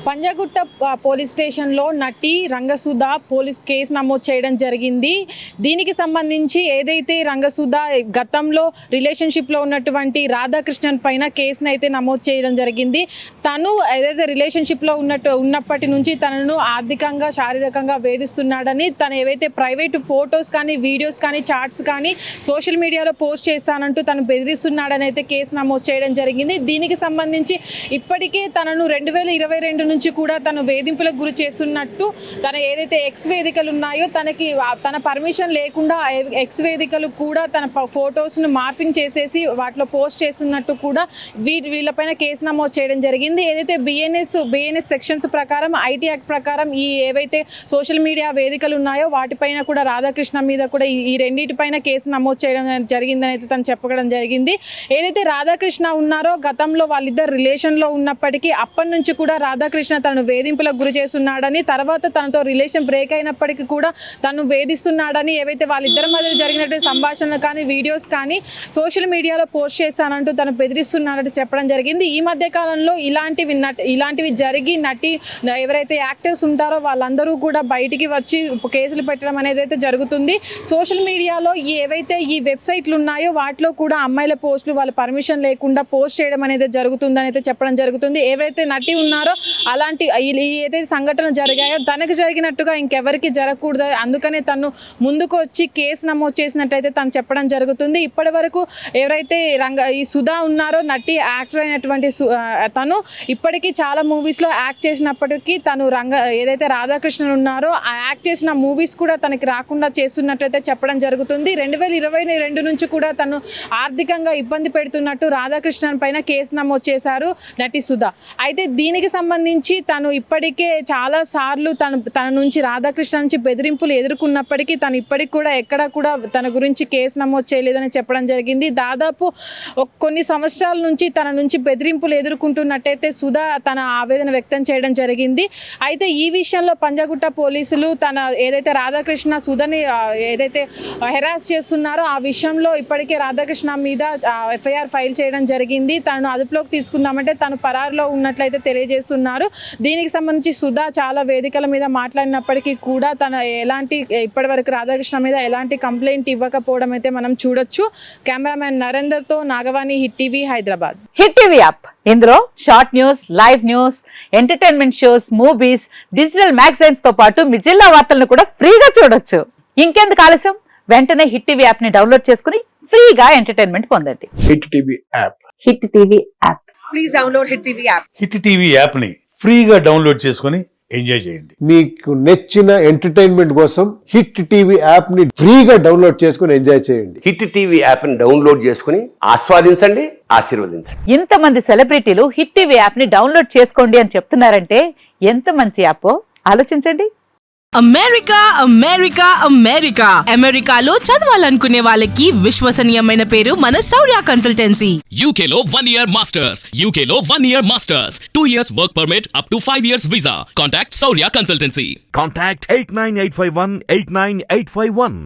Panjagutta police స్టేషన్లో నటి రంగసుధ police case నమోదు చేయడం జరిగింది. దీనికి సంబంధించి ఏదైతే రంగసుధ గతంలో రిలేషన్షిప్లో ఉన్నటువంటి రాధాకృష్ణన్ పైన కేసును అయితే నమోదు చేయడం జరిగింది. తను ఏదైతే రిలేషన్షిప్లో ఉన్నప్పటి నుంచి తనను ఆర్థికంగా శారీరకంగా వేధిస్తున్నాడని, తను ఏవైతే ప్రైవేట్ ఫొటోస్ కానీ వీడియోస్ కానీ చాట్స్ కానీ సోషల్ మీడియాలో పోస్ట్ చేస్తానంటూ తను బెదిరిస్తున్నాడని అయితే కేసు నమోదు చేయడం జరిగింది. దీనికి సంబంధించి ఇప్పటికే తనను 2022 నుంచి కూడా తను వేధింపులకు గురి చేస్తున్నట్టు, తన ఏదైతే ఎక్స్ వేదికలు ఉన్నాయో తన పర్మిషన్ లేకుండా ఎక్స్ వేదికలు కూడా తన ఫొటోస్ను మార్ఫింగ్ చేసేసి వాటిలో పోస్ట్ చేస్తున్నట్టు కూడా వీళ్ళపైన కేసు నమోదు చేయడం జరిగింది. ఏదైతే బిఎన్ఎస్ సెక్షన్స్ ప్రకారం, ఐటీ యాక్ట్ ప్రకారం ఈ ఏవైతే సోషల్ మీడియా వేదికలు ఉన్నాయో వాటిపైన కూడా రాధాకృష్ణ మీద కూడా ఈ రెండింటిపైన కేసు నమోదు చేయడం జరిగిందని అయితే తను చెప్పడం జరిగింది. ఏదైతే రాధాకృష్ణ ఉన్నారో గతంలో వాళ్ళిద్దరు రిలేషన్లో ఉన్నప్పటికీ అప్పటి నుంచి కూడా రాధాకృష్ణ తనను వేధింపులకు గురి చేస్తున్నాడని, తర్వాత తనతో రిలేషన్ బ్రేక్ అయినప్పటికీ కూడా తను వేధిస్తున్నాడని, ఏవైతే వాళ్ళిద్దరి మధ్య జరిగినటువంటి సంభాషణలు కానీ వీడియోస్ కానీ సోషల్ మీడియాలో పోస్ట్ చేస్తానంటూ తను బెదిరిస్తున్నాడని చెప్పడం జరిగింది. ఈ మధ్య కాలంలో ఇలాంటివి జరిగి ఎవరైతే యాక్టర్స్ ఉంటారో వాళ్ళందరూ కూడా బయటికి వచ్చి కేసులు పెట్టడం అనేది అయితే జరుగుతుంది. సోషల్ మీడియాలో ఏవైతే ఈ వెబ్సైట్లు ఉన్నాయో వాటిలో కూడా అమ్మాయిల పోస్టులు వాళ్ళ పర్మిషన్ లేకుండా పోస్ట్ చేయడం అనేది జరుగుతుందని అయితే చెప్పడం జరుగుతుంది. ఏవైతే నటి ఉన్నారో అలాంటి ఏదైతే సంఘటనలు జరిగాయో తనకు జరిగినట్టుగా ఇంకెవరికి జరగకూడదు, అందుకనే తను ముందుకు వచ్చి కేసు నమోదు చేసినట్టయితే తను చెప్పడం జరుగుతుంది. ఇప్పటి వరకు ఎవరైతే ఈ సుధా ఉన్నారో, నటి యాక్టర్ అయినటువంటి తను ఇప్పటికీ చాలా మూవీస్లో యాక్ట్ చేసినప్పటికీ తను ఏదైతే రాధాకృష్ణన్ ఉన్నారో ఆ యాక్ట్ చేసిన మూవీస్ కూడా తనకి రాకుండా చేస్తున్నట్టయితే చెప్పడం జరుగుతుంది. 2022 నుంచి కూడా తను ఆర్థికంగా ఇబ్బంది పెడుతున్నట్టు రాధాకృష్ణన్ పైన కేసు నమోదు చేశారు నటి సుధా. అయితే దీనికి సంబంధించి తను ఇప్పటికే చాలా సార్లు తన నుంచి రాధాకృష్ణ నుంచి బెదిరింపులు ఎదుర్కొన్నప్పటికీ తను ఇప్పటికి కూడా ఎక్కడ కూడా తన గురించి కేసు నమోదు చేయలేదని చెప్పడం జరిగింది. దాదాపు కొన్ని సంవత్సరాల నుంచి తన నుంచి బెదిరింపులు ఎదుర్కొంటున్నట్టయితే సుధా తన ఆవేదన వ్యక్తం చేయడం జరిగింది. అయితే ఈ విషయంలో పంజాగుట్ట పోలీసులు ఏదైతే రాధాకృష్ణ సుధని ఏదైతే హెరాస్ చేస్తున్నారో ఆ విషయంలో ఇప్పటికే రాధాకృష్ణ మీద ఎఫ్ఐఆర్ ఫైల్ చేయడం జరిగింది. తనను అదుపులోకి తీసుకుందామంటే తను పరారులో ఉన్నట్లయితే తెలియజేస్తున్నారు. దీనికి సంబంధించి సుధా చాలా వేదికల మీద మాట్లాడినప్పటికీ కూడా ఇప్పటివరకు రాధాకృష్ణ మీద ఎలాంటి కంప్లైంట్ ఇవ్వకపోవడం అయితే మనం చూడొచ్చు. కెమెరామెన్ నరేందర్తో Nagavani, hit TV, Hyderabad. Hit TV app ఇందులో short news, live news, entertainment shows, movies, digital magazines తో పాటు మీ జిల్లా వార్తలను కూడా ఫ్రీగా చూడొచ్చు. ఇంకెందుకు ఆలస్యం, వెంటనే హిట్ టీవీ యాప్ ని డౌన్లోడ్ చేసుకుని ఫ్రీగా ఎంటర్టైన్మెంట్ పొందండి. Hit TV app. Hit TV app. Please download hit TV app. Hit TV app ని ఫ్రీగా డౌన్లోడ్ చేసుకుని ఎంజాయ్ చేయండి. మీకు నచ్చిన ఎంటర్టైన్మెంట్ కోసం హిట్ టీవీ యాప్ ని ఫ్రీగా డౌన్లోడ్ చేసుకుని ఎంజాయ్ చేయండి. హిట్ టీవీ యాప్ ని డౌన్లోడ్ చేసుకుని ఆస్వాదించండి, ఆశీర్వదించండి. ఇంతమంది సెలబ్రిటీలు హిట్ టీవీ యాప్ ని డౌన్లోడ్ చేసుకోండి అని చెప్తున్నారంటే ఎంత మంచి యాప్ ఆలోచించండి. అమెరికా అమెరికా అమెరికా అమెరికాలో చదవాలనుకునే వాళ్ళకి విశ్వసనీయమైన పేరు మన శౌర్య కన్సల్టెన్సీ. UK లో 1 year masters, UK లో 1 year masters, 2 years work permit up to 5 years visa. Contact Saurya Consultancy. Contact 89851 89851.